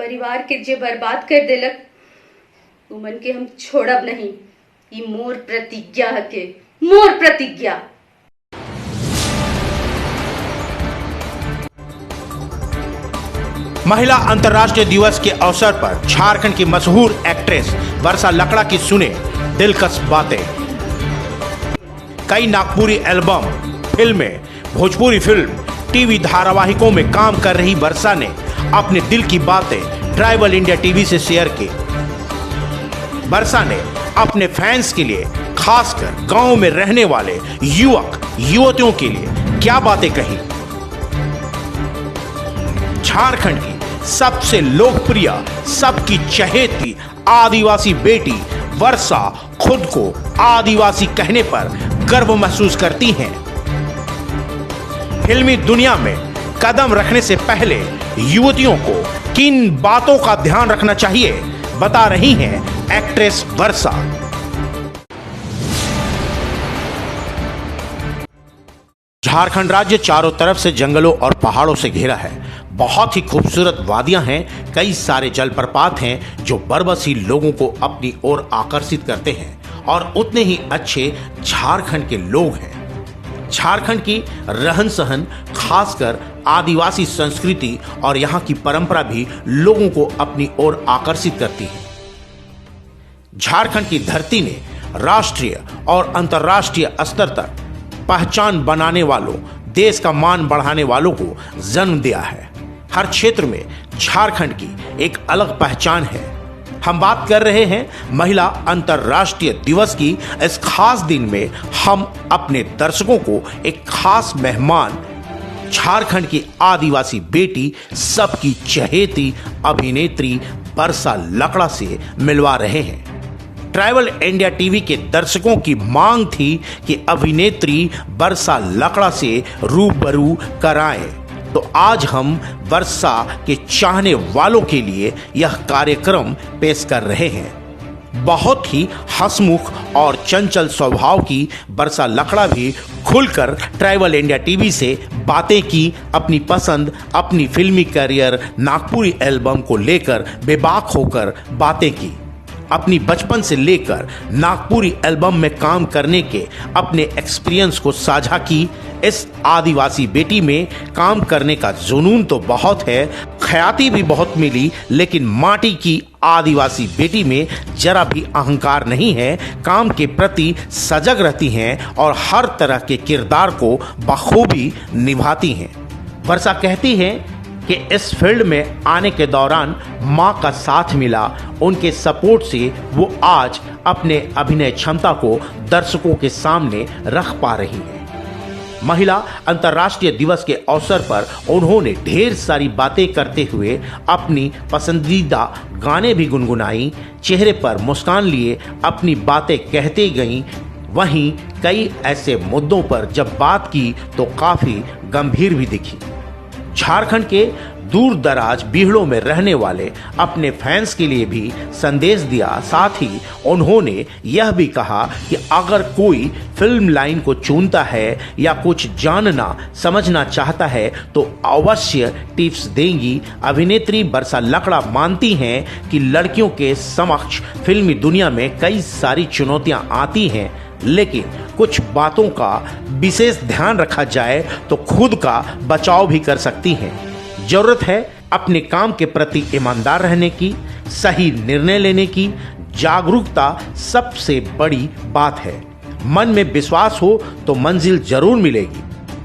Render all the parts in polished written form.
परिवार के जे बर्बाद कर देलक उमन के हम छोड़ब नहीं। ई मोर प्रतिज्ञा के मोर प्रतिज्ञा। महिला अंतर्राष्ट्रीय दिवस के अवसर पर झारखंड की मशहूर एक्ट्रेस वर्षा लकड़ा की सुने दिलकश बातें। कई नागपुरी एल्बम, फिल्में, भोजपुरी फिल्म, टीवी धारावाहिकों में काम कर रही वर्षा ने अपने दिल की बातें ट्राइबल इंडिया टीवी से शेयर की। वर्षा ने अपने फैंस के लिए, खासकर गांव में रहने वाले युवक युवतियों के लिए क्या बातें कही। झारखंड की सबसे लोकप्रिय, सबकी चहेती आदिवासी बेटी वर्षा खुद को आदिवासी कहने पर गर्व महसूस करती हैं। फिल्मी दुनिया में कदम रखने से पहले युवतियों को किन बातों का ध्यान रखना चाहिए, बता रही हैं एक्ट्रेस वर्षा। झारखंड राज्य चारों तरफ से जंगलों और पहाड़ों से घिरा है। बहुत ही खूबसूरत वादियां हैं, कई सारे जलप्रपात हैं जो बरबसी लोगों को अपनी ओर आकर्षित करते हैं और उतने ही अच्छे झारखंड के लोग हैं। झारखंड की रहन सहन, खासकर आदिवासी संस्कृति और यहाँ की परंपरा भी लोगों को अपनी ओर आकर्षित करती है। झारखंड की धरती ने राष्ट्रीय और अंतर्राष्ट्रीय स्तर तक पहचान बनाने वालों, देश का मान बढ़ाने वालों को जन्म दिया है। हर क्षेत्र में झारखंड की एक अलग पहचान है। हम बात कर रहे हैं महिला अंतर्राष्ट्रीय दिवस की। इस खास दिन में हम अपने दर्शकों को एक खास मेहमान, झारखंड की आदिवासी बेटी, सबकी चहेती अभिनेत्री वर्षा लकड़ा से मिलवा रहे हैं। ट्राइबल इंडिया टीवी के दर्शकों की मांग थी कि अभिनेत्री वर्षा लकड़ा से रूबरू कराएं, तो आज हम वर्षा के चाहने वालों के लिए यह कार्यक्रम पेश कर रहे हैं। बहुत ही हंसमुख और चंचल स्वभाव की वर्षा लकड़ा भी खुलकर ट्राइबल इंडिया टीवी से बातें की। अपनी पसंद, अपनी फिल्मी करियर, नागपुरी एल्बम को लेकर बेबाक होकर बातें की। अपनी बचपन से लेकर नागपुरी एल्बम में काम करने के अपने एक्सपीरियंस को साझा की। इस आदिवासी बेटी में काम करने का जुनून तो बहुत है, ख्याति भी बहुत मिली, लेकिन माटी की आदिवासी बेटी में जरा भी अहंकार नहीं है। काम के प्रति सजग रहती हैं और हर तरह के किरदार को बखूबी निभाती हैं। वर्षा कहती हैं कि इस फील्ड में आने के दौरान मां का साथ मिला, उनके सपोर्ट से वो आज अपने अभिनय क्षमता को दर्शकों के सामने रख पा रही हैं। महिला अंतर्राष्ट्रीय दिवस के अवसर पर उन्होंने ढेर सारी बातें करते हुए अपनी पसंदीदा गाने भी गुनगुनाई, चेहरे पर मुस्कान लिए अपनी बातें कहते गईं। वहीं कई ऐसे मुद्दों पर जब बात की तो काफी गंभीर भी दिखी। झारखंड के दूर दराज बीहड़ों में रहने वाले अपने फैंस के लिए भी संदेश दिया। साथ ही उन्होंने यह भी कहा कि अगर कोई फिल्म लाइन को चुनता है या कुछ जानना समझना चाहता है तो अवश्य टिप्स देंगी। अभिनेत्री वर्षा लकड़ा मानती हैं कि लड़कियों के समक्ष फिल्मी दुनिया में कई सारी चुनौतियां आती हैं, लेकिन कुछ बातों का विशेष ध्यान रखा जाए तो खुद का बचाव भी कर सकती हैं। जरूरत है अपने काम के प्रति ईमानदार रहने की, सही निर्णय लेने की। जागरूकता सबसे बड़ी बात है। मन में विश्वास हो तो मंजिल जरूर मिलेगी।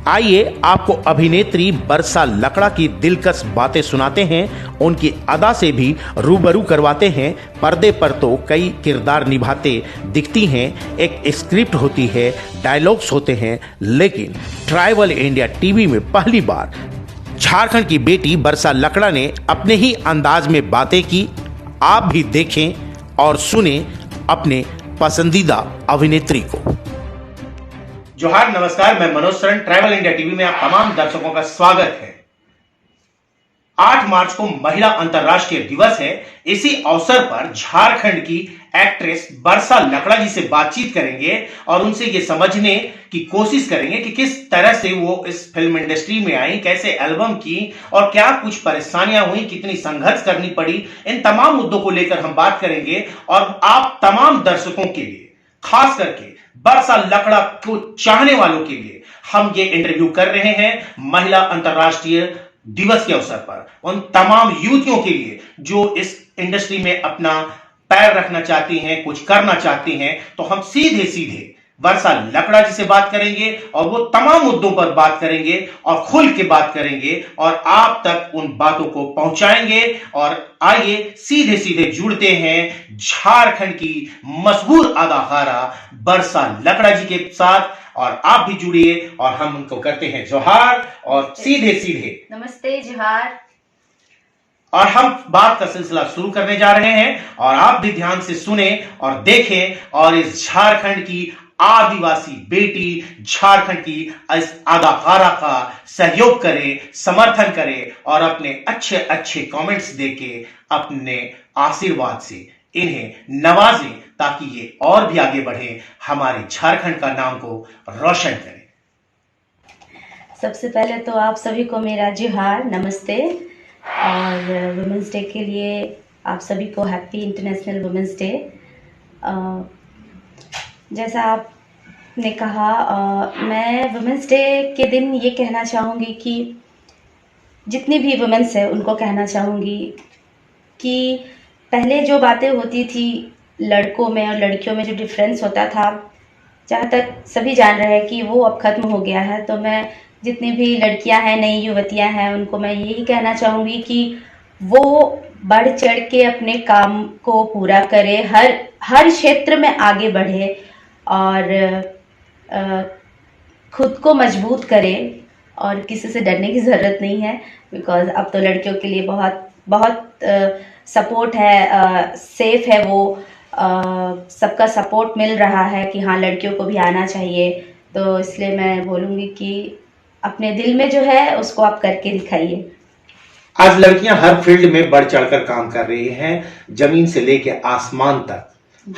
आइए आपको अभिनेत्री वर्षा लकड़ा की दिलकश बातें सुनाते हैं, उनकी अदा से भी रूबरू करवाते हैं। पर्दे पर तो कई किरदार निभाते दिखती हैं, एक स्क्रिप्ट होती है, डायलॉग्स होते हैं, लेकिन ट्राइबल इंडिया टीवी में पहली बार झारखंड की बेटी वर्षा लकड़ा ने अपने ही अंदाज में बातें की। आप भी देखें और सुने अपने पसंदीदा अभिनेत्री को। जोहार, नमस्कार, मैं मनोज शरण। ट्राइबल इंडिया टीवी में आप तमाम दर्शकों का स्वागत है। 8 मार्च को महिला अंतर्राष्ट्रीय दिवस है। इसी अवसर पर झारखंड की एक्ट्रेस बरसा लकड़ा जी से बातचीत करेंगे और उनसे ये समझने की कोशिश करेंगे कि किस तरह से वो इस फिल्म इंडस्ट्री में आई, कैसे एल्बम की और क्या कुछ परेशानियां हुई, कितनी संघर्ष करनी पड़ी। इन तमाम मुद्दों को लेकर हम बात करेंगे और आप तमाम दर्शकों के लिए, खास करके बरसा लकड़ा को चाहने वालों के लिए हम ये इंटरव्यू कर रहे हैं महिला अंतर्राष्ट्रीय दिवस के अवसर पर। उन तमाम युवतियों के लिए जो इस इंडस्ट्री में अपना पैर रखना चाहती हैं, कुछ करना चाहती हैं, तो हम सीधे सीधे बरसा लकड़ा जी से बात करेंगे और वो तमाम मुद्दों पर बात करेंगे और खुल के बात करेंगे और आप तक उन बातों को पहुंचाएंगे। और आइए सीधे सीधे जुड़ते हैं झारखंड की मशहूर अदाकारा बरसा लकड़ा जी के साथ, और आप भी जुड़िए और हम उनको करते हैं जोहार और सीधे सीधे नमस्ते, जोहार। और हम बात का सिलसिला शुरू करने जा रहे हैं और आप भी ध्यान से सुने और देखें और इस झारखंड की आदिवासी बेटी, झारखंड की इस अदाकारा का सहयोग करें, समर्थन करें और अपने अच्छे अच्छे कमेंट्स देके अपने आशीर्वाद से इन्हें नवाजें ताकि ये और भी आगे बढ़े, हमारे झारखंड का नाम को रोशन करें। सबसे पहले तो आप सभी को मेरा जोहार, नमस्ते। और वुमेंस डे के लिए आप सभी को हैप्पी इंटरनेशनल वुमेंस डे। जैसा आपने कहा, मैं वुमेंस डे के दिन ये कहना चाहूँगी कि जितनी भी वुमेंस है उनको कहना चाहूँगी कि पहले जो बातें होती थी लड़कों में और लड़कियों में, जो डिफरेंस होता था, जहाँ तक सभी जान रहे हैं कि वो अब ख़त्म हो गया है। तो मैं जितनी भी लड़कियां हैं, नई युवतियां हैं, उनको मैं यही कहना चाहूँगी कि वो बढ़ चढ़ के अपने काम को पूरा करे, हर क्षेत्र में आगे बढ़े और खुद को मजबूत करे और किसी से डरने की ज़रूरत नहीं है। बिकॉज़ अब तो लड़कियों के लिए बहुत बहुत सपोर्ट है, सेफ है, वो सबका सपोर्ट मिल रहा है कि हाँ लड़कियों को भी आना चाहिए। तो इसलिए मैं बोलूँगी कि अपने दिल में जो है उसको आप करके दिखाइए। आज लड़कियां हर फील्ड में बढ़ चढ़कर काम कर रही हैं, जमीन से लेके आसमान तक,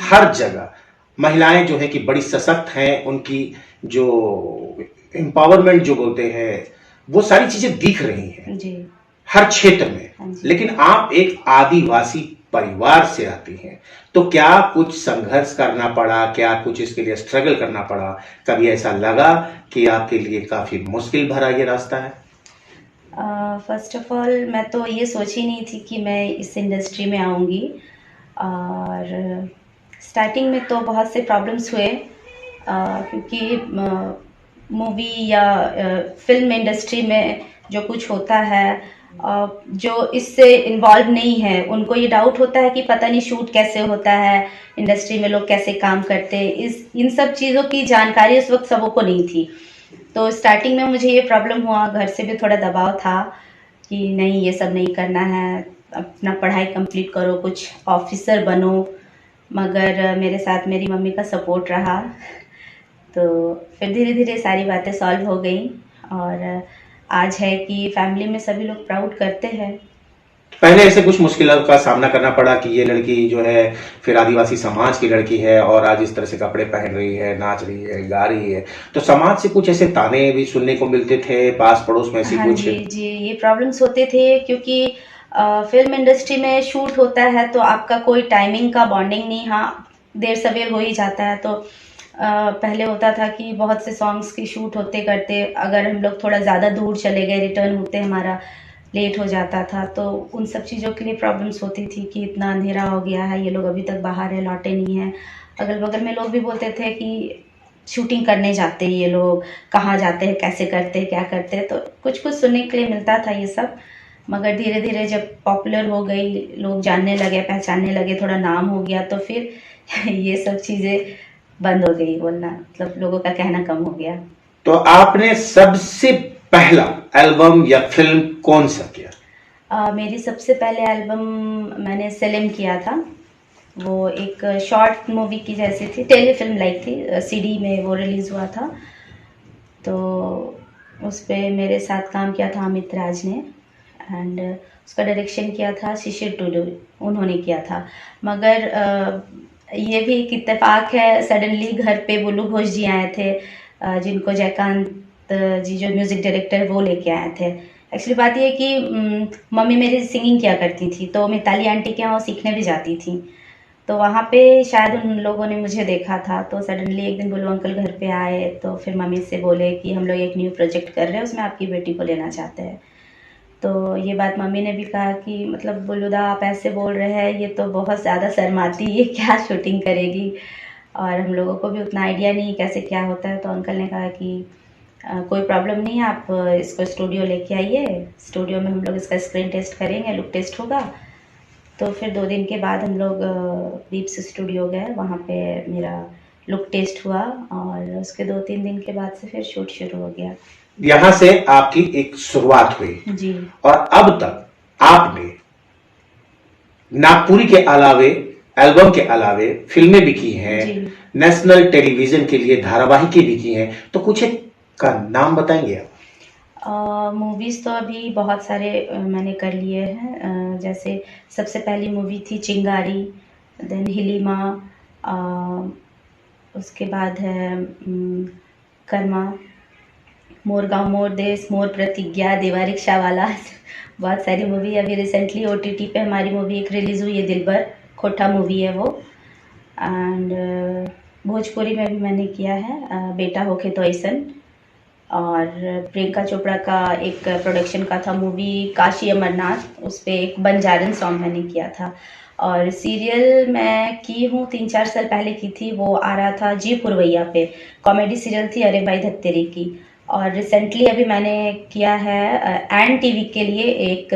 हर जगह महिलाएं जो है कि बड़ी सशक्त हैं। उनकी जो एम्पावरमेंट जो बोलते हैं वो सारी चीजें दिख रही हैं जी, हर क्षेत्र में। लेकिन आप एक आदिवासी परिवार से आती हैं, तो क्या कुछ संघर्ष करना पड़ा, क्या कुछ इसके लिए स्ट्रगल करना पड़ा? कभी ऐसा लगा कि आपके लिए काफी मुश्किल भरा ये रास्ता है? फर्स्ट ऑफ ऑल मैं तो ये सोची नहीं थी कि मैं इस इंडस्ट्री में आऊँगी। और स्टार्टिंग में तो बहुत से प्रॉब्लम्स हुए, क्योंकि मूवी या फिल्म इंडस्ट्री में जो कुछ होता है, जो इससे इन्वॉल्व नहीं है उनको ये डाउट होता है कि पता नहीं शूट कैसे होता है, इंडस्ट्री में लोग कैसे काम करते हैं। इन सब चीज़ों की जानकारी उस वक्त सबों को नहीं थी। तो स्टार्टिंग में मुझे ये प्रॉब्लम हुआ, घर से भी थोड़ा दबाव था कि नहीं ये सब नहीं करना है, अपना पढ़ाई कंप्लीट करो, कुछ ऑफिसर बनो। मगर मेरे साथ मेरी मम्मी का सपोर्ट रहा, तो फिर धीरे धीरे सारी बातें सॉल्व हो गई और आज है कि फैमिली में सभी लोग प्राउड करते हैं। पहले ऐसे कुछ मुश्किलों का सामना करना पड़ा कि ये लड़की जो है फिर आदिवासी समाज की लड़की है और आज इस तरह से कपड़े पहन रही है, नाच रही है, गा रही है, तो समाज से कुछ ऐसे ताने भी सुनने को मिलते थे, पास पड़ोस में ऐसी हाँ कुछ? जी, ये प्रॉब्लम्स होते थे क्योंकि फिल्म इंडस्ट्री में शूट होता है तो आपका कोई टाइमिंग का बॉन्डिंग नहीं, हाँ देर सवेर हो ही जाता है। तो पहले होता था कि बहुत से सॉन्ग्स की शूट होते करते अगर हम लोग थोड़ा ज़्यादा दूर चले गए, रिटर्न होते हमारा लेट हो जाता था, तो उन सब चीज़ों के लिए प्रॉब्लम्स होती थी कि इतना अंधेरा हो गया है, ये लोग अभी तक बाहर है, लौटे नहीं हैं। अगल बगल में लोग भी बोलते थे कि शूटिंग करने जाते हैं ये लोग, कहाँ जाते हैं, कैसे करते हैं, क्या करते हैं। तो कुछ कुछ सुनने के लिए मिलता था ये सब। मगर धीरे धीरे जब पॉपुलर हो गई, लोग जानने लगे, पहचानने लगे, थोड़ा नाम हो गया, तो फिर ये सब चीज़ें बंद हो गई बोलना, मतलब लोगों का कहना कम हो गया। तो आपने सबसे पहला एल्बम या फिल्म कौन सा किया? मेरी सबसे पहले एल्बम मैंने सेलिम किया था। वो एक शॉर्ट मूवी की जैसी थी, टेलीफिल्म लाइक थी, सीडी में वो रिलीज़ हुआ था। तो उस पर मेरे साथ काम किया था अमित राज ने एंड उसका डायरेक्शन किया था शिशिर टुडू, उन्होंने किया था। मगर ये भी एक इत्तेफाक है, सडनली घर पे बुल्लू घोष जी आए थे, जिनको जयकांत जी जो म्यूज़िक डायरेक्टर है वो लेके आए थे। एक्चुअली बात ये है कि मम्मी मेरी सिंगिंग किया करती थी, तो मिताली आंटी के यहाँ वो सीखने भी जाती थी। तो वहाँ पे शायद उन लोगों ने मुझे देखा था, तो सडनली एक दिन बुल्लू अंकल घर पे आए, तो फिर मम्मी से बोले कि हम लोग एक न्यू प्रोजेक्ट कर रहे हैं, उसमें आपकी बेटी को लेना चाहते हैं। तो ये बात मम्मी ने भी कहा कि मतलब बुल्लूदा आप ऐसे बोल रहे हैं, ये तो बहुत ज़्यादा शर्माती है, क्या शूटिंग करेगी, और हम लोगों को भी उतना आइडिया नहीं कैसे क्या होता है। तो अंकल ने कहा कि कोई प्रॉब्लम नहीं है, आप इसको स्टूडियो लेके आइए, स्टूडियो में हम लोग इसका स्क्रीन टेस्ट करेंगे, लुक टेस्ट होगा। तो फिर 2 दिन के बाद हम लोग बीप्स स्टूडियो गए, वहाँ पे मेरा लुक टेस्ट हुआ, और उसके 2-3 दिन के बाद से फिर शूट शुरू हो गया। यहाँ से आपकी एक शुरुआत हुई जी। और अब तक आपने नागपुरी के अलावे, एल्बम के अलावे फिल्में भी की हैं, जी। नेशनल टेलीविजन के लिए धारावाहिकें भी की हैं, तो कुछ एक का नाम बताएंगे आप? मूवीज़ तो अभी बहुत सारे मैंने कर लिए हैं, जैसे सबसे पहली मूवी थी चिंगारी, देन हिलिमा, उसके बाद है कर्मा, मोर गाँव मोर देश, मोर प्रतिज्ञा, देवा रिक्शा वाला बहुत सारी मूवी। अभी रिसेंटली OTT पे हमारी मूवी एक रिलीज़ हुई है, दिलबर, खोटा मूवी है वो। एंड भोजपुरी में भी मैंने किया है, बेटा होके तो ऐसन, और प्रियंका चोपड़ा का एक प्रोडक्शन का था मूवी काशी अमरनाथ, उस पे एक बंजारन सॉन्ग मैंने किया था। और सीरियल मैं की हूँ 3-4 साल पहले की थी, वो आ रहा था जी पुरवैया पे, कॉमेडी सीरियल थी अरे भाई धत्तेरी की। और रिसेंटली अभी मैंने किया है एंड टीवी के लिए एक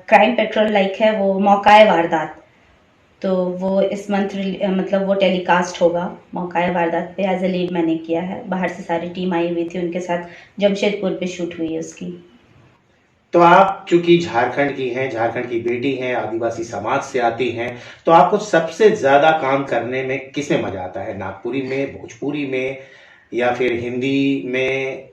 क्राइम पेट्रोल लाइक है, वो मौकाए वारदात, तो वो इस मंथ मतलब वो टेलीकास्ट होगा मौकाए वारदात पे, एज ए लीड मैंने किया है। बाहर से सारी टीम आई हुई थी, उनके साथ जमशेदपुर पे शूट हुई है उसकी। तो आप चूंकि झारखंड की हैं, झारखंड की बेटी हैं, आदिवासी समाज से आती हैं, तो आपको सबसे ज्यादा काम करने में किसमें मजा आता है? नागपुरी में, भोजपुरी में, या फिर हिंदी में,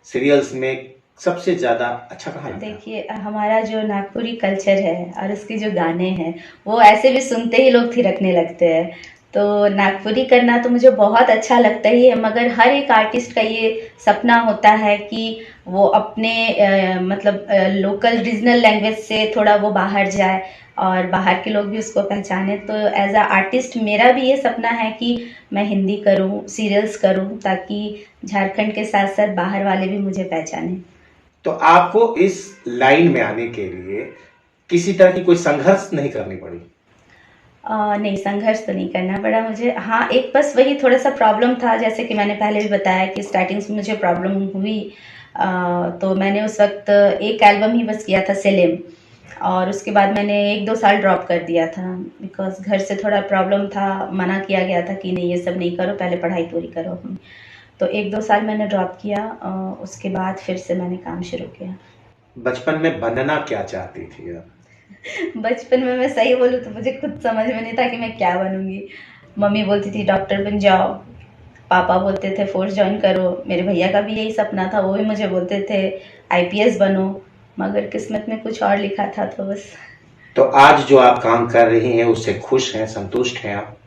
सीरियल्स में सबसे ज्यादा अच्छा कहाँ लगता है? देखिए, हमारा जो नागपुरी कल्चर है और उसके जो गाने हैं, वो ऐसे भी सुनते ही लोग थिरकने लगते हैं। तो नागपुरी करना तो मुझे बहुत अच्छा लगता ही है, मगर हर एक आर्टिस्ट का ये सपना होता है कि वो अपने मतलब लोकल रीजनल लैंग्वेज से थोड़ा वो बाहर जाए और बाहर के लोग भी उसको पहचाने। तो एज अ आर्टिस्ट मेरा भी ये सपना है कि मैं हिंदी करूं, सीरियल्स करूं, ताकि झारखंड के साथ साथ बाहर वाले भी मुझे पहचाने। तो आपको इस लाइन में आने के लिए किसी तरह की कोई संघर्ष नहीं करनी पड़ी? नहीं, संघर्ष तो नहीं करना पड़ा मुझे। हाँ, एक बस वही थोड़ा सा प्रॉब्लम था, जैसे कि मैंने पहले भी बताया कि स्टार्टिंग से मुझे प्रॉब्लम हुई। तो मैंने उस वक्त एक एल्बम ही बस किया था सेलेम, और उसके बाद मैंने 1-2 साल ड्रॉप कर दिया था, बिकॉज घर से थोड़ा प्रॉब्लम था, मना किया गया था कि नहीं ये सब नहीं करो, पहले पढ़ाई पूरी करो। तो 1-2 साल मैंने ड्रॉप किया, उसके बाद फिर से मैंने काम शुरू किया। बचपन में बनना क्या चाहती थी आप? बचपन में मैं सही बोलूँ तो मुझे खुद समझ में नहीं था कि मैं क्या बनूंगी। मम्मी बोलती थी डॉक्टर बन जाओ, पापा बोलते थे फोर्स ज्वाइन करो, मेरे भैया का भी यही सपना था, वो भी मुझे बोलते थे IPS बनो, मगर किस्मत में कुछ और लिखा था, तो बस। तो आज जो आप काम कर रही हैं उससे खुश हैं, संतुष्ट हैं आप?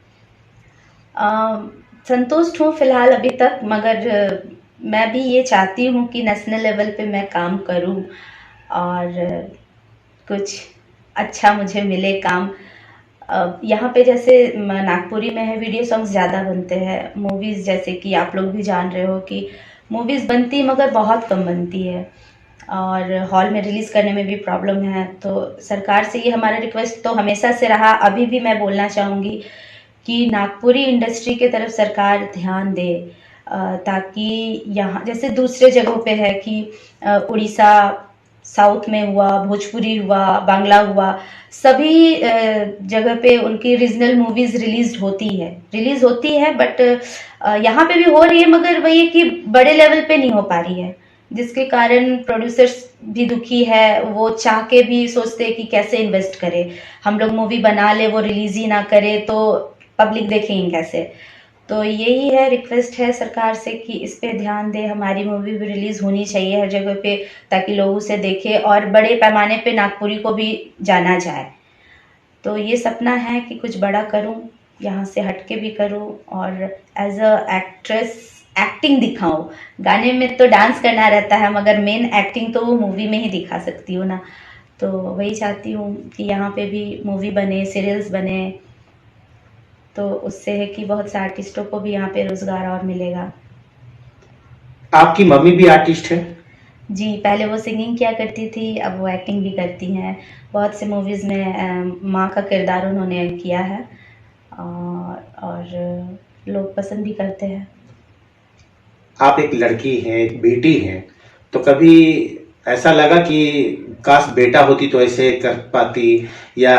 संतुष्ट हूँ फिलहाल अभी तक, मगर मैं भी ये चाहती हूँ कि नेशनल लेवल पे मैं काम करूँ और कुछ अच्छा मुझे मिले काम। यहाँ पे जैसे नागपुरी में है, वीडियो सॉन्ग्स ज़्यादा बनते हैं। मूवीज़ जैसे कि आप लोग भी जान रहे हो कि मूवीज़ बनती मगर बहुत कम बनती है, और हॉल में रिलीज़ करने में भी प्रॉब्लम है। तो सरकार से ये हमारा रिक्वेस्ट तो हमेशा से रहा, अभी भी मैं बोलना चाहूँगी कि नागपुरी इंडस्ट्री के तरफ सरकार ध्यान दे, ताकि यहाँ जैसे दूसरे जगहों पे है कि उड़ीसा साउथ में हुआ, भोजपुरी हुआ, बांग्ला हुआ, सभी जगह पे उनकी रीजनल मूवीज़ रिलीज होती है, बट यहाँ पे भी हो रही है, मगर वही है कि बड़े लेवल पे नहीं हो पा रही है, जिसके कारण प्रोड्यूसर्स भी दुखी है। वो चाह के भी सोचते हैं कि कैसे इन्वेस्ट करें, हम लोग मूवी बना ले, वो रिलीज ही ना करे तो पब्लिक देखेंगे कैसे। तो यही है, रिक्वेस्ट है सरकार से कि इस पे ध्यान दे, हमारी मूवी भी रिलीज़ होनी चाहिए हर जगह पे, ताकि लोग उसे देखें और बड़े पैमाने पे नागपुरी को भी जाना जाए। तो ये सपना है कि कुछ बड़ा करूं, यहाँ से हट के भी करूँ और एज अ एक्ट्रेस एक्टिंग दिखाऊँ। गाने में तो डांस करना रहता है मगर मेन एक्टिंग तो वो मूवी में ही दिखा सकती हूँ ना। तो वही चाहती हूँ कि यहाँ पे भी मूवी बने, सीरियल्स बने, तो उससे है कि बहुत से आर्टिस्टों को भी यहाँ पे रोज़गार और मिलेगा। आपकी मम्मी भी आर्टिस्ट है? जी, पहले वो सिंगिंग किया करती थी, अब वो एक्टिंग भी करती हैं। बहुत से मूवीज़ में माँ का किरदार उन्होंने किया है और लोग पसंद भी करते हैं। आप एक लड़की हैं, एक बेटी हैं, तो कभी ऐसा लगा कि काश बेटा होती तो ऐसे कर पाती, या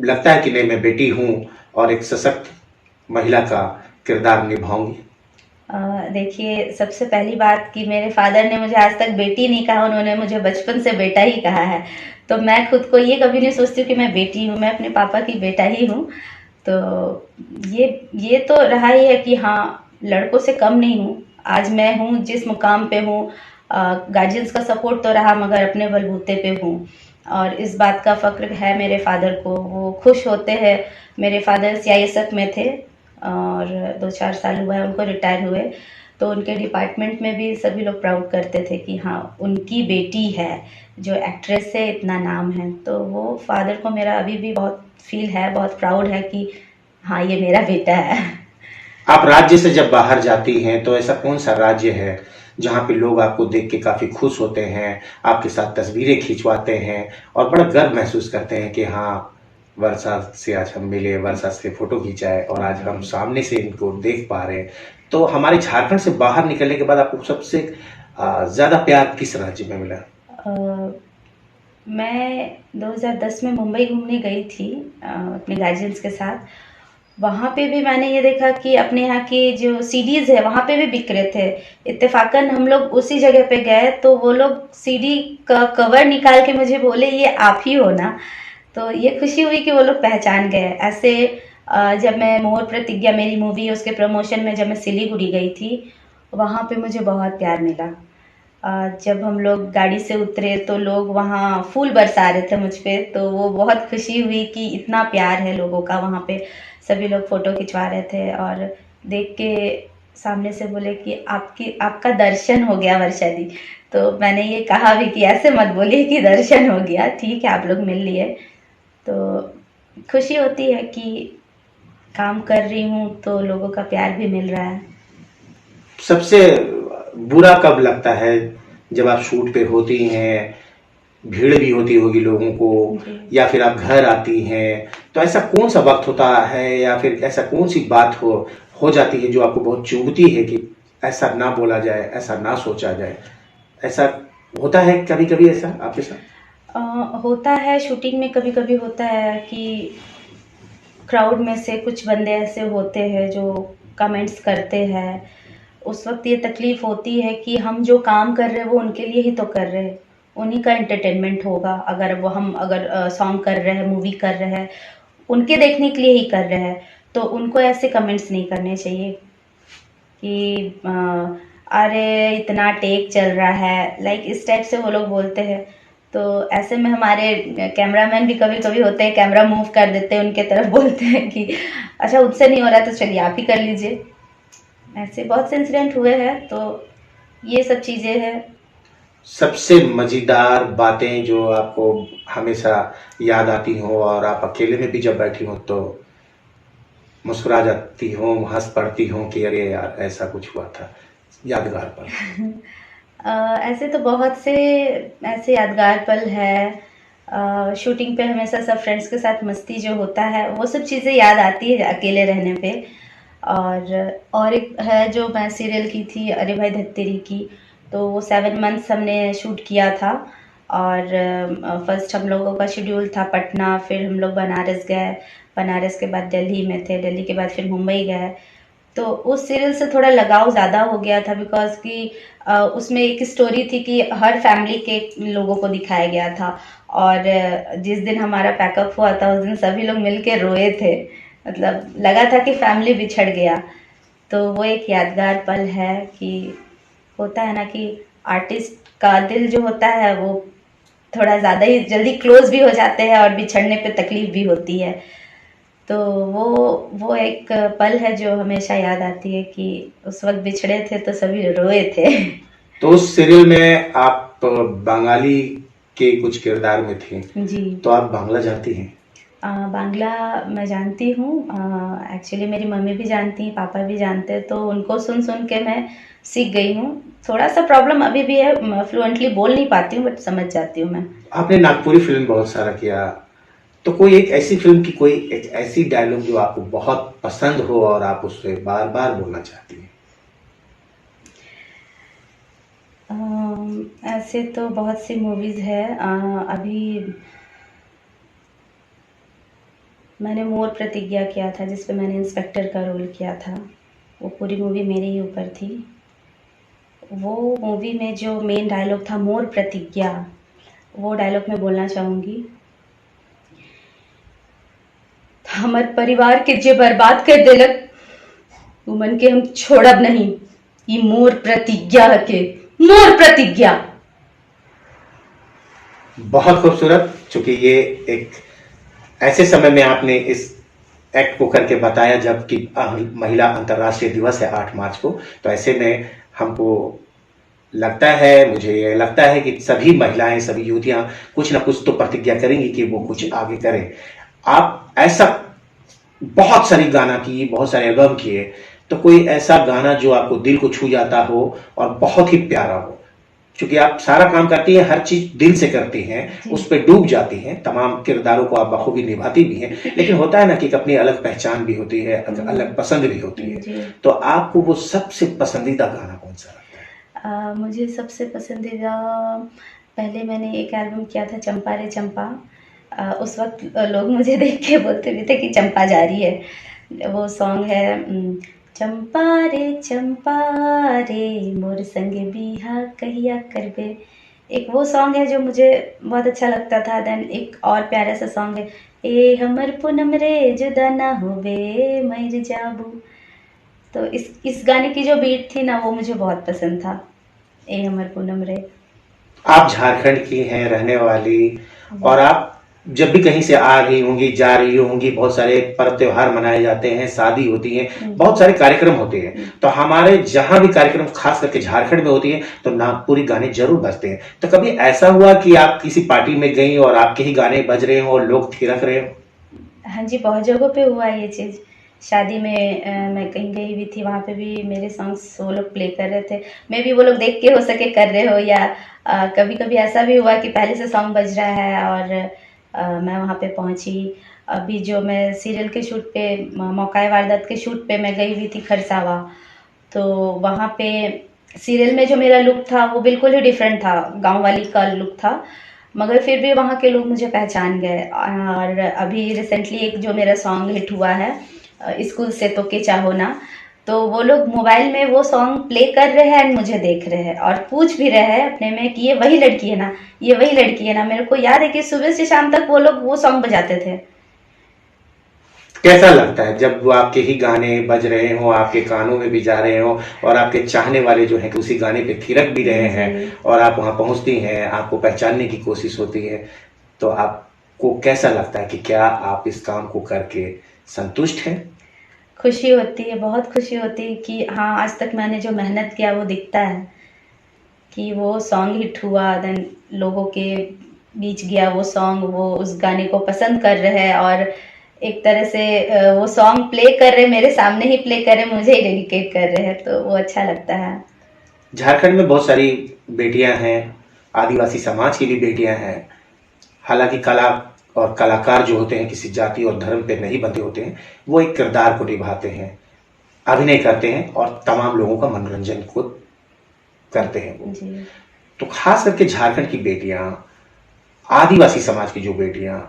लगता है कि नहीं मैं बेटी हूँ और एक सशक्त महिला का किरदार निभाऊंगी? देखिए, सबसे पहली बात कि मेरे फादर ने मुझे आज तक बेटी नहीं कहा, उन्होंने मुझे बचपन से बेटा ही कहा है। तो मैं खुद को ये कभी नहीं सोचती हूँ कि मैं बेटी हूँ, मैं अपने पापा की बेटा ही हूँ। तो ये तो रहा ही है कि हाँ, लड़कों से कम नहीं हूँ। आज मैं हूँ जिस मुकाम पे हूँ, गार्जियंस का सपोर्ट तो रहा मगर अपने बलबूते पे हूँ और इस बात का फ़क्र है मेरे फादर को। वो खुश होते हैं। मेरे फादर सीआईएसएफ में थे और 2-4 साल हुआ है उनको रिटायर हुए। तो उनके डिपार्टमेंट में भी सभी लोग प्राउड करते थे कि हाँ, उनकी बेटी है जो एक्ट्रेस है, इतना नाम है। तो वो फादर को मेरा अभी भी बहुत फील है, बहुत प्राउड है कि हाँ, ये मेरा बेटा है। आप राज्य से जब बाहर जाती हैं तो ऐसा कौन सा राज्य है जहाँ पे लोग आपको देख के काफी खुश होते हैं, आपके साथ तस्वीरें खिंचवाते हैं और बड़ा गर्व महसूस करते हैं कि हाँ, वर्षा से आज हम मिले, वर्षा से फोटो खिंचाए और आज हम सामने से इनको देख पा रहे हैं। तो हमारे झारखंड से बाहर निकलने के बाद आपको सबसे ज्यादा प्यार किस राज्य में मिला? मैं 2010 में मुंबई घूमने गई थी अपने गार्जियंस के साथ। वहाँ पे भी मैंने ये देखा कि अपने यहाँ की जो सीडीज़ है वहाँ पे भी बिक रहे थे। इत्तेफाकन हम लोग उसी जगह पे गए तो वो लोग सीडी का कवर निकाल के मुझे बोले ये आप ही हो ना। तो ये खुशी हुई कि वो लोग पहचान गए। ऐसे जब मैं मोर प्रतिज्ञा मेरी मूवी उसके प्रमोशन में जब मैं सिलीगुड़ी गई थी, वहाँ पे मुझे बहुत प्यार मिला। जब हम लोग गाड़ी से उतरे तो लोग वहाँ फूल बरसा रहे थे मुझ पे, तो वो बहुत खुशी हुई कि इतना प्यार है लोगों का वहाँ पे। सभी लोग फ़ोटो खिंचवा रहे थे और देख के सामने से बोले कि आपका दर्शन हो गया वर्षा दी। तो मैंने ये कहा भी कि ऐसे मत बोलिए कि दर्शन हो गया, ठीक है आप लोग मिल लिए। तो खुशी होती है कि काम कर रही हूँ तो लोगों का प्यार भी मिल रहा है। सबसे बुरा कब लगता है जब आप शूट पे होती हैं, भीड़ भी होती होगी लोगों को, या फिर आप घर आती हैं, तो ऐसा कौन सा वक्त होता है या फिर ऐसा कौन सी बात हो जाती है जो आपको बहुत चुभती है कि ऐसा ना बोला जाए, ऐसा ना सोचा जाए? ऐसा होता है कभी कभी ऐसा आपके साथ? होता है, शूटिंग में कभी कभी होता है कि क्राउड में से कुछ बंदे ऐसे होते हैं जो कमेंट्स करते हैं। उस वक्त ये तकलीफ़ होती है कि हम जो काम कर रहे हैं वो उनके लिए ही तो कर रहे हैं, उन्हीं का एंटरटेनमेंट होगा। अगर वो हम अगर सॉन्ग कर रहे हैं, मूवी कर रहे हैं, उनके देखने के लिए ही कर रहे हैं, तो उनको ऐसे कमेंट्स नहीं करने चाहिए कि अरे इतना टेक चल रहा है, लाइक इस टाइप से वो लोग बोलते हैं। तो ऐसे में हमारे कैमरामैन भी कभी कभी होते हैं, कैमरा मूव कर देते हैं उनके तरफ, बोलते हैं कि अच्छा उनसे नहीं हो रहा तो चलिए आप ही कर लीजिए। ऐसे बहुत से इंसिडेंट हुए हैं, तो ये सब चीज़ें हैं। सबसे मजेदार बातें जो आपको हमेशा याद आती हो और आप अकेले में भी जब बैठी हो तो मुस्कुरा जाती हो, हंस पड़ती हो कि अरे यार ऐसा कुछ हुआ था, यादगार पल? ऐसे तो बहुत से ऐसे यादगार पल है। शूटिंग पे हमेशा सब फ्रेंड्स के साथ मस्ती जो होता है वो सब चीज़ें याद आती है अकेले रहने पे। और एक है जो मैं सीरियल की थी अरे भाई धत्तेरी की, तो वो 7 मंथ्स हमने शूट किया था। और फर्स्ट हम लोगों का शेड्यूल था पटना, फिर हम लोग बनारस गए, बनारस के बाद दिल्ली में थे, दिल्ली के बाद फिर मुंबई गए। तो उस सीरियल से थोड़ा लगाव ज़्यादा हो गया था बिकॉज कि उसमें एक स्टोरी थी कि हर फैमिली के लोगों को दिखाया गया था। और जिस दिन हमारा पैकअप हुआ था उस दिन सभी लोग मिल के रोए थे, मतलब लगा था कि फैमिली बिछड़ गया। तो वो एक यादगार पल है कि होता है ना कि आर्टिस्ट का दिल जो होता है वो थोड़ा ज़्यादा ही जल्दी क्लोज भी हो जाते हैं और बिछड़ने पे तकलीफ भी होती है। तो वो एक पल है जो हमेशा याद आती है कि उस वक्त बिछड़े थे तो सभी रोए थे। तो उस सीरियल में आप बंगाली के कुछ किरदार में थे, जी। तो आप बांग्ला जानती हैं? बांग्ला मैं जानती हूँ। एक्चुअली मेरी मम्मी भी जानती हैं, पापा भी जानते हैं, तो उनको सुन सुन के मैं सीख गई हूँ। थोड़ा सा प्रॉब्लम अभी भी है, फ्लुएंटली बोल नहीं पाती हूँ, बट समझ जाती हूँ मैं। आपने नागपुरी फिल्म बहुत सारा किया, तो कोई एक ऐसी फिल्म की कोई एक ऐसी डायलॉग जो आपको बहुत पसंद हो और आप उससे बार बार बोलना चाहती हैं? ऐसे तो बहुत सी मूवीज़ है। अभी मैंने मोर प्रतिज्ञा किया था जिसपे मैंने इंस्पेक्टर का रोल किया था। वो पूरी मूवी मेरे ही ऊपर थी। वो मूवी में जो मेन डायलॉग था मोर प्रतिज्ञा, वो डायलॉग मैं बोलना चाहूँगी। हमर परिवार के जे बर्बाद कर देलक उमन के हम छोड़ब नहीं। ई मोर प्रतिज्ञा के, मोर प्रतिज्ञा। बहुत खूबसूरत। चूंकि ये एक ऐसे समय में आपने इस एक्ट को करके बताया जबकि महिला अंतर्राष्ट्रीय दिवस है 8 मार्च को, तो ऐसे में हमको लगता है, मुझे ये लगता है कि सभी महिलाएं, सभी युवतियां कुछ ना कुछ तो प्रतिज्ञा करेंगी कि वो कुछ आगे करें। आप ऐसा बहुत सारी गाना की, बहुत सारे एल्बम किए, तो कोई ऐसा गाना जो आपको दिल को छू जाता हो और बहुत ही प्यारा हो? क्योंकि आप सारा काम करती हैं, हर चीज दिल से करती हैं, उस पर डूब जाती हैं, तमाम किरदारों को आप बखूबी निभाती भी हैं, लेकिन होता है ना कि एक अपनी अलग पहचान भी होती है, अलग पसंद भी होती है। तो आपको वो सबसे पसंदीदा गाना कौन सा लगता है? मुझे सबसे पसंदीदा, पहले मैंने एक एल्बम किया था चंपा रे चंपा। उस वक्त लोग मुझे देख के बोलते भी थे कि चंपा जा रही है। वो सॉन्ग है चंपा रे मोर संग बिहा कहिया करबे। एक वो सॉन्ग है जो मुझे बहुत अच्छा लगता था। देन एक और प्यारा सा सॉन्ग है, ए हमर पूनम रे जुदा ना होबे मर जाबू। तो इस गाने की जो बीट थी ना, वो मुझे बहुत पसंद था, ए हमर पूनम रे। आप झारखंड की हैं रहने वाली, और आप जब भी कहीं से आ रही होंगी, जा रही होंगी, बहुत सारे पर्व त्योहार मनाए जाते हैं, शादी होती है, बहुत सारे कार्यक्रम होते हैं, तो हमारे जहां भी कार्यक्रम खास करके झारखंड में होती है तो नागपुरी गाने जरूर बजते हैं। तो कभी ऐसा हुआ कि आप किसी पार्टी में गई और आपके ही गाने बज रहे हो और लोग थिरक रहे हो? हाँ जी, बहुत जगहों पे हुआ ये चीज़। शादी में मैं कहीं गई हुई थी, वहाँ पे भी मेरे सॉन्ग्स वो लोग प्ले कर रहे थे। मे बी वो लोग देख के हो सके कर रहे हो, या कभी कभी ऐसा भी हुआ कि पहले से सॉन्ग बज रहा है और मैं वहाँ पे पहुँची। अभी जो मैं सीरियल के शूट पे, मौकाए वारदात के शूट पे मैं गई हुई थी खरसावा, तो वहाँ पे सीरियल में जो मेरा लुक था वो बिल्कुल ही डिफरेंट था, गाँव वाली का लुक था, मगर फिर भी वहाँ के लोग मुझे पहचान गए। और अभी रिसेंटली एक जो मेरा सॉन्ग हिट हुआ है, स्कूल से तो के चाहो ना, तो वो लोग मोबाइल में वो सॉन्ग प्ले कर रहे हैं एंड मुझे देख रहे हैं और पूछ भी रहे हैं अपने में कि ये वही लड़की है ना, ये वही लड़की है ना। मेरे को याद है कि सुबह से शाम तक वो लोग वो सॉन्ग बजाते थे। कैसा लगता है जब वो आपके ही गाने बज रहे हो, आपके कानों में भी जा रहे हो और आपके चाहने वाले जो हैं उसी गाने पे थिरक भी रहे हैं और आप वहां पहुंचती हैं, आपको पहचानने की कोशिश होती है, तो आपको कैसा लगता है कि क्या आप इस काम को करके संतुष्ट हैं? खुशी होती है, बहुत खुशी होती है कि हाँ, आज तक मैंने जो मेहनत किया वो दिखता है, कि वो सॉन्ग हिट हुआ, देन लोगों के बीच गया वो सॉन्ग, वो उस गाने को पसंद कर रहे हैं और एक तरह से वो सॉन्ग प्ले कर रहे, मेरे सामने ही प्ले कर रहे, मुझे ही डेडिकेट कर रहे हैं, तो वो अच्छा लगता है। झारखंड में बहुत सारी बेटियां हैं, आदिवासी समाज की भी बेटियां हैं। हालांकि कला और कलाकार जो होते हैं किसी जाति और धर्म पे नहीं बंधे होते हैं, वो एक किरदार को निभाते हैं, अभिनय करते हैं और तमाम लोगों का मनोरंजन को करते हैं वो। तो खास करके झारखंड की बेटियां, आदिवासी समाज की जो बेटियां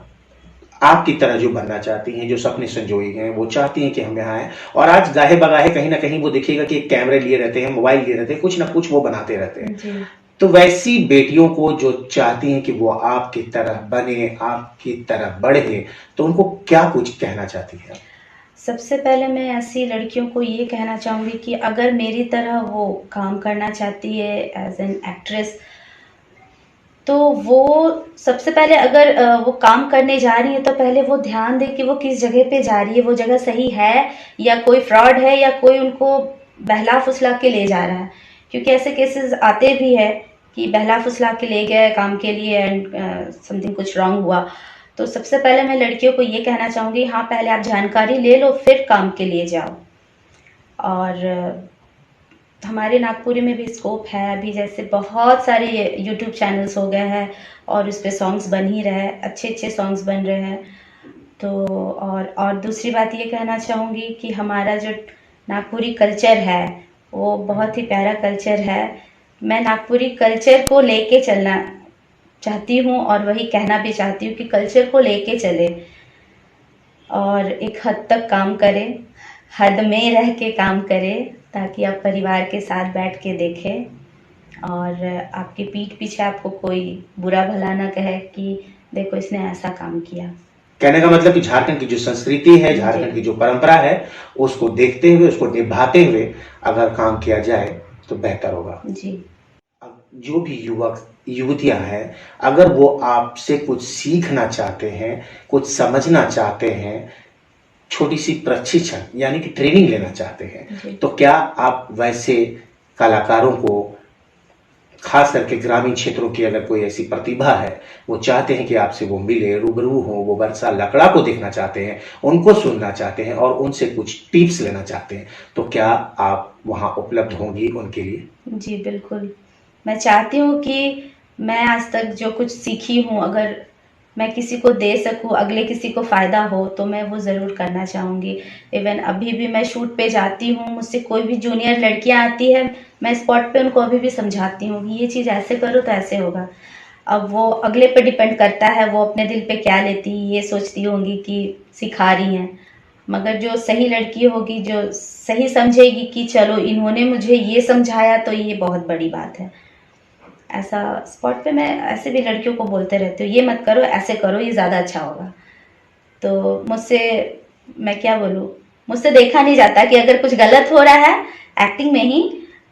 आपकी तरह जो बनना चाहती हैं, जो सपने संजोई हैं, वो चाहती हैं कि हम यहाँ आए, और आज गाहे बगाहे कहीं ना कहीं वो देखिएगा कि कैमरे लिए रहते हैं, मोबाइल लिए रहते हैं, कुछ ना कुछ वो बनाते रहते हैं। तो वैसी बेटियों को जो चाहती हैं कि वो आपकी तरह बने, आपकी तरह बढ़े, तो उनको क्या कुछ कहना चाहती है? सबसे पहले मैं ऐसी लड़कियों को ये कहना चाहूँगी कि अगर मेरी तरह वो काम करना चाहती है एज एन एक्ट्रेस, तो वो सबसे पहले अगर वो काम करने जा रही है तो पहले वो ध्यान दे कि वो किस जगह पे जा रही है, वो जगह सही है या कोई फ्रॉड है या कोई उनको बहला फुसला के ले जा रहा है। क्योंकि ऐसे केसेस आते भी है कि बहला फुसला के ले गए काम के लिए एंड समथिंग कुछ रॉन्ग हुआ। तो सबसे पहले मैं लड़कियों को ये कहना चाहूँगी, हाँ पहले आप जानकारी ले लो फिर काम के लिए जाओ। और हमारे नागपुरी में भी स्कोप है अभी, जैसे बहुत सारे यूट्यूब चैनल्स हो गए हैं और उस पर सॉन्ग्स बन ही रहे हैं, अच्छे अच्छे सॉन्ग्स बन रहे हैं। तो और दूसरी बात ये कहना चाहूँगी कि हमारा जो नागपुरी कल्चर है वो बहुत ही प्यारा कल्चर है। मैं नागपुरी कल्चर को लेके चलना चाहती हूँ और वही कहना भी चाहती हूँ कि कल्चर को लेके चले और एक हद तक काम करें, हद में रह के काम करें, ताकि आप परिवार के साथ बैठ के देखें और आपकी पीठ पीछे आपको कोई बुरा भला ना कहे कि देखो इसने ऐसा काम किया। कहने का मतलब कि झारखंड की जो संस्कृति है, झारखंड की जो परंपरा है, उसको देखते हुए, उसको निभाते हुए अगर काम किया जाए तो बेहतर होगा जी। जो भी युवक युवतियां हैं, अगर वो आपसे कुछ सीखना चाहते हैं, कुछ समझना चाहते हैं, छोटी सी प्रशिक्षण यानी कि ट्रेनिंग लेना चाहते हैं, तो क्या आप वैसे कलाकारों को, खास करके ग्रामीण क्षेत्रों की अगर कोई ऐसी प्रतिभा है, वो चाहते हैं कि आपसे वो मिले, रूबरू हो, वो बरसा लकड़ा को देखना चाहते हैं, उनको सुनना चाहते हैं और उनसे कुछ टिप्स लेना चाहते हैं, तो क्या आप वहां उपलब्ध होंगी उनके लिए? जी बिल्कुल, मैं चाहती हूँ कि मैं आज तक जो कुछ सीखी हूँ अगर मैं किसी को दे सकूँ, अगले किसी को फ़ायदा हो, तो मैं वो ज़रूर करना चाहूँगी। इवन अभी भी मैं शूट पे जाती हूँ, मुझसे कोई भी जूनियर लड़कियाँ आती है, मैं स्पॉट पे उनको अभी भी समझाती हूँ कि ये चीज़ ऐसे करो तो ऐसे होगा। अब वो अगले पे डिपेंड करता है, वो अपने दिल पे क्या लेती, ये सोचती होंगी कि सिखा रही हैं। मगर जो सही लड़की होगी, जो सही समझेगी कि चलो इन्होंने मुझे ये समझाया तो ये बहुत बड़ी बात है। ऐसा स्पॉट पे मैं ऐसे भी लड़कियों को बोलते रहती हूँ, ये मत करो, ऐसे करो, ये ज़्यादा अच्छा होगा। तो मुझसे, मैं क्या बोलूँ, मुझसे देखा नहीं जाता कि अगर कुछ गलत हो रहा है एक्टिंग में ही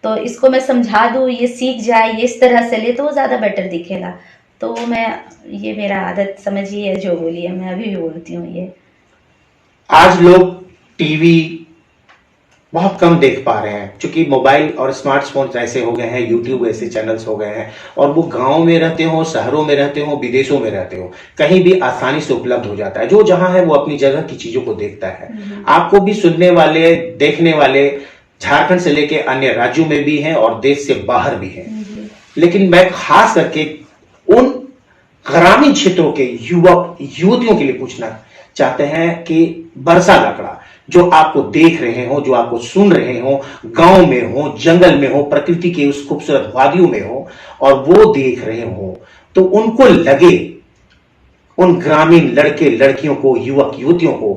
तो इसको मैं समझा दूँ, ये सीख जाए, ये इस तरह से ले, तो वो ज़्यादा बेटर दिखेगा। तो मैं, ये मेरा आदत समझिए, जो बोली है मैं अभी भी बोलती हूँ ये। आज लोग टीवी बहुत कम देख पा रहे हैं, क्योंकि मोबाइल और स्मार्टफोन ऐसे हो गए हैं, यूट्यूब ऐसे चैनल्स हो गए हैं, और वो गांव में रहते हो, शहरों में रहते हो, विदेशों में रहते हो, कहीं भी आसानी से उपलब्ध हो जाता है। जो जहां है वो अपनी जगह की चीजों को देखता है। आपको भी सुनने वाले, देखने वाले झारखंड से लेके अन्य राज्यों में भी हैं और देश से बाहर भी हैं। लेकिन मैं खास करके उन ग्रामीण क्षेत्रों के युवक युवतियों के लिए पूछना चाहते हैं कि बरसा लकड़ा जो आपको देख रहे हो, जो आपको सुन रहे हो, गांव में हो, जंगल में हो, प्रकृति के उस खूबसूरत वादियों में हो, और वो देख रहे हो, तो उनको लगे, उन ग्रामीण लड़के लड़कियों को, युवक युवतियों को,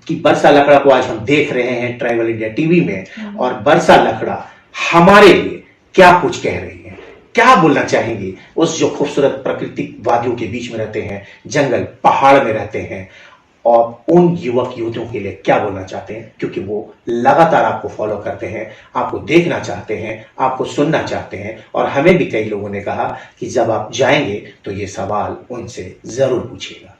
कि बरसा लकड़ा को आज हम देख रहे हैं ट्राइबल इंडिया टीवी में, और बरसा लकड़ा हमारे लिए क्या कुछ कह रही है, क्या बोलना चाहेंगी उस जो खूबसूरत प्राकृतिक वादियों के बीच में रहते हैं, जंगल पहाड़ में रहते हैं, और उन युवक युवतियों के लिए क्या बोलना चाहते हैं, क्योंकि वो लगातार आपको फॉलो करते हैं, आपको देखना चाहते हैं, आपको सुनना चाहते हैं, और हमें भी कई लोगों ने कहा कि जब आप जाएंगे तो ये सवाल उनसे जरूर पूछिएगा।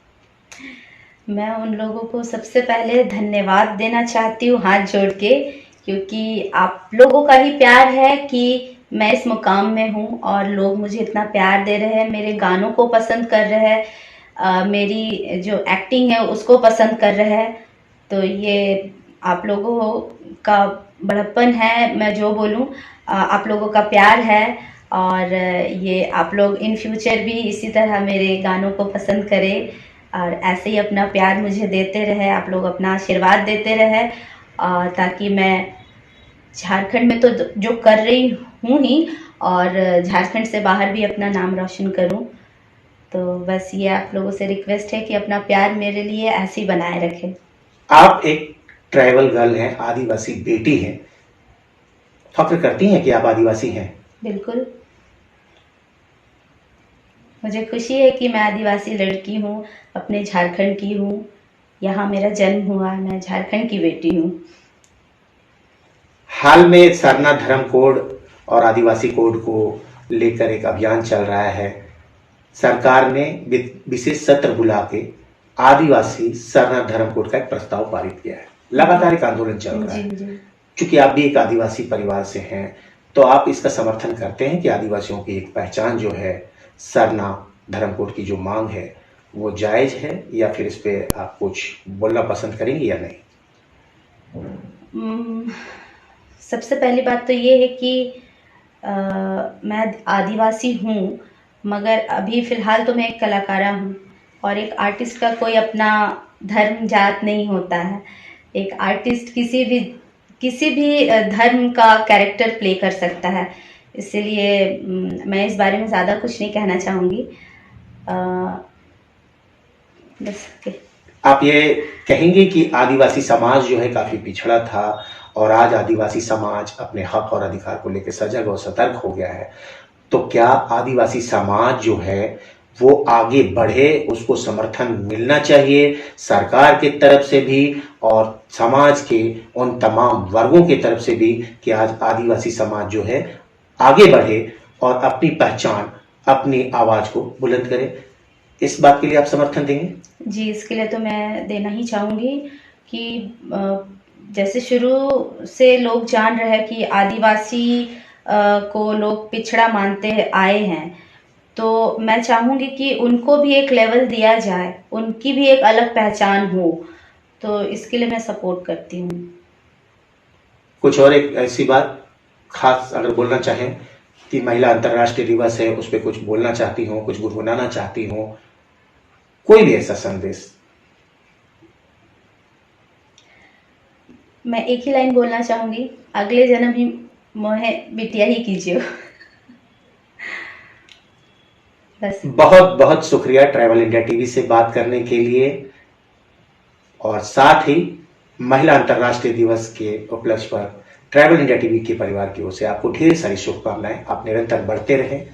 मैं उन लोगों को सबसे पहले धन्यवाद देना चाहती हूँ हाथ जोड़ के, क्योंकि आप लोगों का ही प्यार है कि मैं इस मुकाम में हूँ और लोग मुझे इतना प्यार दे रहे हैं, मेरे गानों को पसंद कर रहे हैं, मेरी जो एक्टिंग है उसको पसंद कर रहे हैं। तो ये आप लोगों का बड़प्पन है, मैं जो बोलूँ, आप लोगों का प्यार है, और ये आप लोग इन फ्यूचर भी इसी तरह मेरे गानों को पसंद करें और ऐसे ही अपना प्यार मुझे देते रहे, आप लोग अपना आशीर्वाद देते रहे, ताकि मैं झारखंड में तो जो कर रही हूँ ही, और झारखंड से बाहर भी अपना नाम रोशन करूँ। तो बस ये आप लोगों से रिक्वेस्ट है कि अपना प्यार मेरे लिए ऐसे ही बनाए रखें। आप एक ट्राइबल गर्ल हैं, आदिवासी बेटी हैं, फक्र करती हैं कि आप आदिवासी हैं? बिल्कुल, मुझे खुशी है कि मैं आदिवासी लड़की हूँ, अपने झारखंड की हूँ, यहाँ मेरा जन्म हुआ, मैं झारखंड की बेटी हूँ। हाल में सरना धर्म कोड और आदिवासी कोड को लेकर एक अभियान चल रहा है, सरकार ने विशेष सत्र बुला के आदिवासी सरना धर्म कोड का एक प्रस्ताव पारित किया है। लगातार एक आंदोलन चल रहा है। चूंकि आप भी एक आदिवासी परिवार से हैं, तो आप इसका समर्थन करते हैं कि आदिवासियों की एक पहचान जो है सरना धर्म कोड की जो मांग है वो जायज है, या फिर इस पे आप कुछ बोलना पसंद करेंगे या नहीं? सबसे पहली बात तो ये है कि मैं आदिवासी हूँ, मगर अभी फ़िलहाल तो मैं एक कलाकारा हूँ, और एक आर्टिस्ट का कोई अपना धर्म जात नहीं होता है। एक आर्टिस्ट किसी भी धर्म का कैरेक्टर प्ले कर सकता है, इसलिए मैं इस बारे में ज़्यादा कुछ नहीं कहना चाहूँगी। बस आप ये कहेंगे कि आदिवासी समाज जो है काफी पिछड़ा था, और आज आदिवासी समाज अपने हक और अधिकार को लेकर सजग और सतर्क हो गया है, तो क्या आदिवासी समाज जो है वो आगे बढ़े, उसको समर्थन मिलना चाहिए सरकार की तरफ से भी और समाज के उन तमाम वर्गों की तरफ से भी, कि आज आदिवासी समाज जो है आगे बढ़े और अपनी पहचान, अपनी आवाज को बुलंद करे? इस बात के लिए आप समर्थन देंगे? जी, इसके लिए तो मैं देना ही चाहूँगी कि जैसे शुरू से लोग जान रहे हैं कि आदिवासी को लोग पिछड़ा मानते आए हैं, तो मैं चाहूँगी कि उनको भी एक लेवल दिया जाए, उनकी भी एक अलग पहचान हो, तो इसके लिए मैं सपोर्ट करती हूँ। कुछ और एक ऐसी बात खास अगर बोलना चाहें कि महिला अंतर्राष्ट्रीय दिवस है, उस पर कुछ बोलना चाहती हो, कुछ गुनगुनाना चाहती हो, कोई भी ऐसा संदेश? मैं एक ही लाइन बोलना चाहूँगी, अगले जन्म ही मोहे बिटिया ही कीजिए। बस। बहुत बहुत शुक्रिया ट्रैवल इंडिया टीवी से बात करने के लिए, और साथ ही महिला अंतर्राष्ट्रीय दिवस के उपलक्ष्य पर ट्रैवल इंडिया टीवी के परिवार की ओर से आपको ढेर सारी शुभकामनाएं। आप निरंतर बढ़ते रहें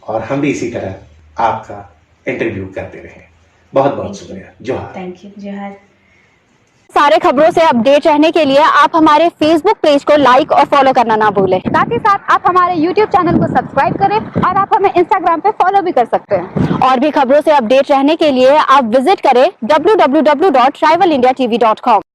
और हम भी इसी तरह आपका इंटरव्यू करते रहें। बहुत बहुत शुक्रिया। जोहार। Thank you. जोहार। सारे खबरों से अपडेट रहने के लिए आप हमारे फेसबुक पेज को लाइक और फॉलो करना ना भूलें। साथ ही साथ आप हमारे यूट्यूब चैनल को सब्सक्राइब करें, और आप हमें इंस्टाग्राम पे फॉलो भी कर सकते हैं। और भी खबरों से अपडेट रहने के लिए आप विजिट करें www.trivalindiatv.com।